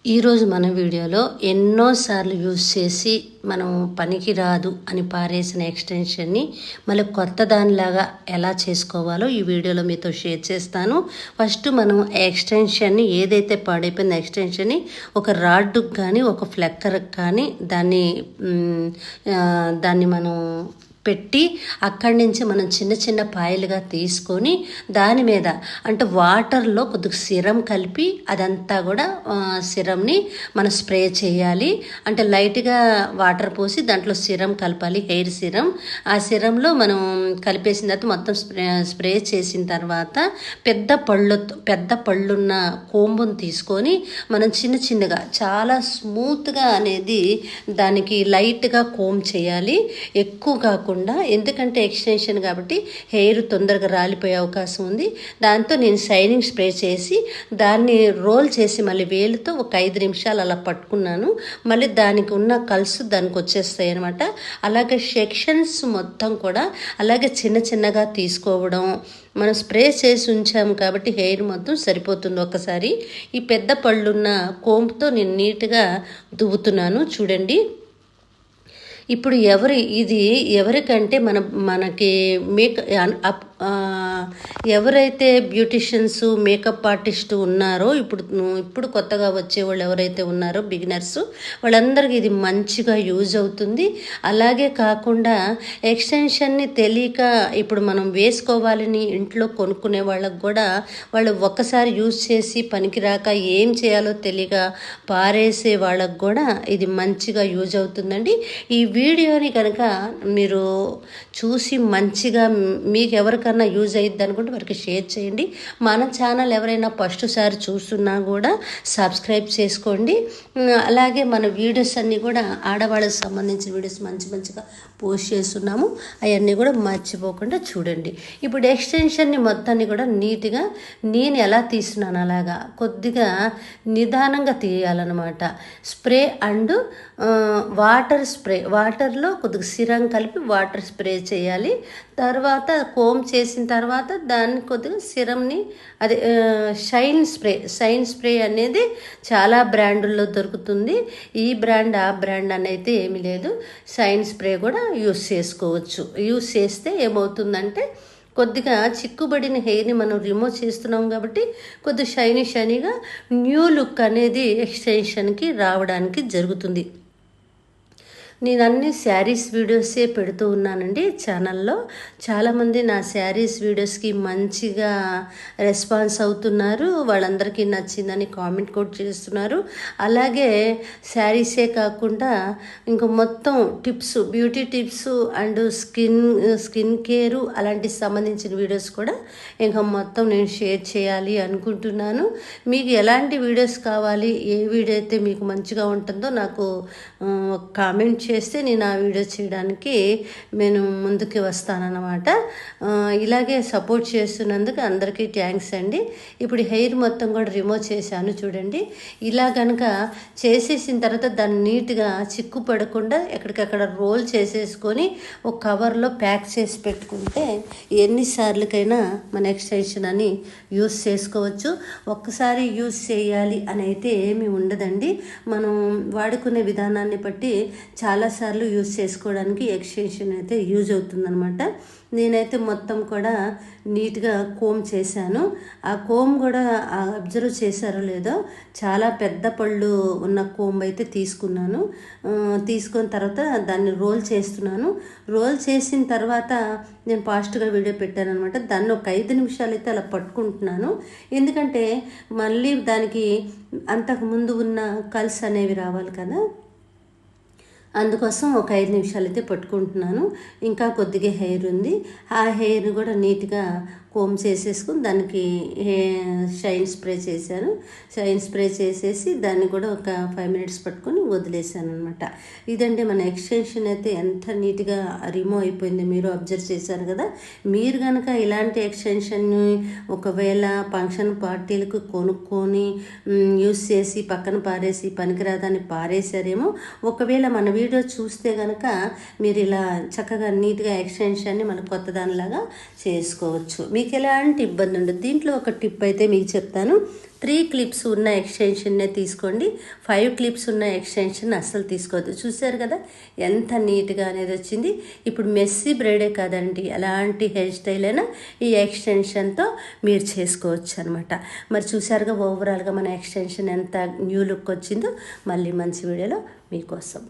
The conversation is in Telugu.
ఈరోజు మన వీడియోలో ఎన్నోసార్లు యూజ్ చేసి మనం పనికి రాదు అని పారేసిన ఎక్స్టెన్షన్ని మళ్ళీ కొత్త దానిలాగా ఎలా చేసుకోవాలో ఈ వీడియోలో మీతో షేర్ చేస్తాను. ఫస్ట్ మనం ఎక్స్టెన్షన్ని ఏదైతే పాడైపోయిన ఎక్స్టెన్షన్ని ఒక రాడ్డుకు కానీ ఒక ఫ్లెక్కర్కి కానీ దాన్ని మనం పెట్టి అక్కడి నుంచి మనం చిన్న చిన్న పాయలుగా తీసుకొని దాని మీద అంటే వాటర్లో కొద్దిగా సిరం కలిపి అదంతా కూడా సిరంని మనం స్ప్రే చేయాలి. అంటే లైట్గా వాటర్ పోసి దాంట్లో సిరం కలపాలి, హెయిర్ సిరం. ఆ సిరంలో మనం కలిపేసిన తర్వాత మొత్తం స్ప్రే చేసిన తర్వాత పెద్ద పళ్ళున్న కోంబుని తీసుకొని మనం చిన్న చిన్నగా చాలా స్మూత్గా అనేది దానికి లైట్గా కోమ్ చేయాలి, ఎక్కువ కాకుండా. ఎందుకంటే ఎక్స్టెన్షన్ కాబట్టి హెయిర్ తొందరగా రాలిపోయే అవకాశం ఉంది. దాంతో నేను షైనింగ్ స్ప్రే చేసి దాన్ని రోల్ చేసి మళ్ళీ వేలుతో ఒక 5 నిమిషాలు అలా పట్టుకున్నాను. మళ్ళీ దానికి ఉన్న కలుసు దానికి వచ్చేస్తాయి అనమాట. అలాగే సెక్షన్స్ మొత్తం కూడా అలాగే చిన్న చిన్నగా తీసుకోవడం. మనం స్ప్రే చేసి ఉంచాము కాబట్టి హెయిర్ మొత్తం సరిపోతుంది. ఒకసారి ఈ పెద్ద పళ్ళున్న కోంపుతో నేను నీట్గా దువ్వుతున్నాను చూడండి. ఇప్పుడు ఎవరికంటే మనకి ఎవరైతే బ్యూటిషియన్స్ మేకప్ ఆర్టిస్ట్ ఉన్నారో ఇప్పుడు కొత్తగా వచ్చేవాళ్ళు ఎవరైతే ఉన్నారో బిగినర్స్ వాళ్ళందరికీ ఇది మంచిగా యూజ్ అవుతుంది. అలాగే కాకుండా ఎక్స్టెన్షన్ని తెలియక ఇప్పుడు మనం వేసుకోవాలని ఇంట్లో కొనుక్కునే వాళ్ళకు కూడా వాళ్ళు ఒక్కసారి యూజ్ చేసి పనికిరాక ఏం చేయాలో తెలియక పారేసే వాళ్ళకు కూడా ఇది మంచిగా యూజ్ అవుతుందండి. ఈ వీడియోని కనుక మీరు చూసి మంచిగా మీకు ఎవరికన్నా యూజ్ అయ్యిద్ది అనుకుంటే వారికి షేర్ చేయండి. మన ఛానల్ ఎవరైనా ఫస్ట్ సారి చూస్తున్నా కూడా సబ్స్క్రైబ్ చేసుకోండి. అలాగే మన వీడియోస్ అన్నీ కూడా ఆడవాళ్ళకి సంబంధించిన వీడియోస్ మంచిగా పోస్ట్ చేస్తున్నాము, అవన్నీ కూడా మర్చిపోకుండా చూడండి. ఇప్పుడు ఎక్స్టెన్షన్ని మొత్తాన్ని కూడా నీట్గా నేను ఎలా తీస్తున్నాను అలాగా కొద్దిగా నిదానంగా తీయాలన్నమాట. స్ప్రే అండ్ వాటర్లో కొద్దిగా సిరం కలిపి వాటర్ స్ప్రే చేయాలి. తర్వాత కోమ్ చేసిన తర్వాత దాన్ని కొద్దిగా సిరంని అదే షైన్ స్ప్రే అనేది చాలా బ్రాండుల్లో దొరుకుతుంది. ఈ బ్రాండ్ ఆ బ్రాండ్ అనేది ఏమీ లేదు. షైన్ స్ప్రే కూడా యూస్ చేసుకోవచ్చు. యూస్ చేస్తే ఏమవుతుందంటే కొద్దిగా చిక్కుబడిన హెయిర్ని మనం రిమూవ్ చేస్తున్నాం కాబట్టి కొద్దిగా షైనీగా న్యూ లుక్ అనేది ఎక్స్టెన్షన్కి రావడానికి జరుగుతుంది. నేను అన్ని శారీస్ వీడియోసే పెడుతూ ఉన్నానండి ఛానల్లో. చాలామంది నా శారీస్ వీడియోస్కి మంచిగా రెస్పాన్స్ అవుతున్నారు, వాళ్ళందరికీ నచ్చిందని కామెంట్ కూడా చేస్తున్నారు. అలాగే శారీసే కాకుండా ఇంకా మొత్తం tips, beauty tips and skin care అలాంటి సంబంధించిన వీడియోస్ కూడా ఇంకా మొత్తం నేను షేర్ చేయాలి అనుకుంటున్నాను. మీకు ఎలాంటి వీడియోస్ కావాలి, ఏ వీడియో అయితే మీకు మంచిగా ఉంటుందో నాకు కామెంట్ చేస్తే నేను ఆ వీడియో చేయడానికి నేను ముందుకు వస్తానన్నమాట. ఇలాగే సపోర్ట్ చేస్తున్నందుకు అందరికీ థ్యాంక్స్ అండి. ఇప్పుడు హెయిర్ మొత్తం కూడా రిమూవ్ చేశాను చూడండి. ఇలా కనుక చేసేసిన తర్వాత దాన్ని నీట్గా చిక్కు పడకుండా ఎక్కడికక్కడ రోల్ చేసేసుకొని ఒక కవర్లో ప్యాక్ చేసి పెట్టుకుంటే ఎన్నిసార్లకైనా మన ఎక్స్టెన్షన్ అని యూస్ చేసుకోవచ్చు. ఒక్కసారి యూస్ చేయాలి అని అయితే ఏమీ ఉండదండి. మనం వాడుకునే విధానాన్ని బట్టి చాలాసార్లు యూజ్ చేసుకోవడానికి ఎక్స్టెన్షన్ అయితే యూజ్ అవుతుందన్నమాట. నేనైతే మొత్తం కూడా నీట్గా కోమ్ చేశాను. ఆ కోమ్ కూడా అబ్జర్వ్ చేశారో లేదో చాలా పెద్ద పళ్ళు ఉన్న కోమ్ అయితే తీసుకున్నాను. తీసుకున్న తర్వాత దాన్ని రోల్ చేస్తున్నాను. రోల్ చేసిన తర్వాత నేను ఫాస్ట్గా వీడియో పెట్టాను అనమాట. దాన్ని ఒక 5 నిమిషాలు అయితే అలా పట్టుకుంటున్నాను. ఎందుకంటే మళ్ళీ దానికి అంతకుముందు ఉన్న కల్స్ అనేవి రావాలి కదా, అందుకోసం ఒక 5 నిమిషాలు అయితే పట్టుకుంటున్నాను. ఇంకా కొద్దిగా హెయిర్ ఉంది, ఆ హెయిర్ కూడా నీట్గా కోమ్ చేసేసుకుని దానికి షైన్ స్ప్రే చేశాను. షైన్ స్ప్రే చేసేసి దాన్ని కూడా ఒక 5 మినిట్స్ పట్టుకొని వదిలేసాను అనమాట. ఇదంటే మన ఎక్స్టెన్షన్ అయితే ఎంత నీట్గా రిమూవ్ అయిపోయింది మీరు అబ్జర్వ్ చేశారు కదా. మీరు కనుక ఇలాంటి ఎక్స్టెన్షన్ని ఒకవేళ ఫంక్షన్ పార్టీలకు కొనుక్కొని యూస్ చేసి పక్కన పారేసి పనికిరాదని పారేసారేమో, ఒకవేళ మన వీడియో చూస్తే కనుక మీరు ఇలా చక్కగా నీట్గా ఎక్స్టెన్షన్ని మన కొత్త దానిలాగా చేసుకోవచ్చు. మీకు ఎలాంటి ఇబ్బంది ఉండదు. దీంట్లో ఒక టిప్ అయితే మీకు చెప్తాను. 3 క్లిప్స్ ఉన్న ఎక్స్టెన్షన్నే తీసుకోండి. 5 క్లిప్స్ ఉన్న ఎక్స్టెన్షన్ అస్సలు తీసుకోవద్దు. చూసారు కదా ఎంత నీట్గా అనేది వచ్చింది. ఇప్పుడు మెస్సీ బ్రైడే కాదండి, ఎలాంటి హెయిర్ స్టైల్ అయినా ఈ ఎక్స్టెన్షన్తో మీరు చేసుకోవచ్చు అనమాట. మరి చూసారుగా ఓవరాల్గా మన ఎక్స్టెన్షన్ ఎంత న్యూ లుక్ వచ్చిందో. మళ్ళీ మంచి వీడియోలో మీకోసం.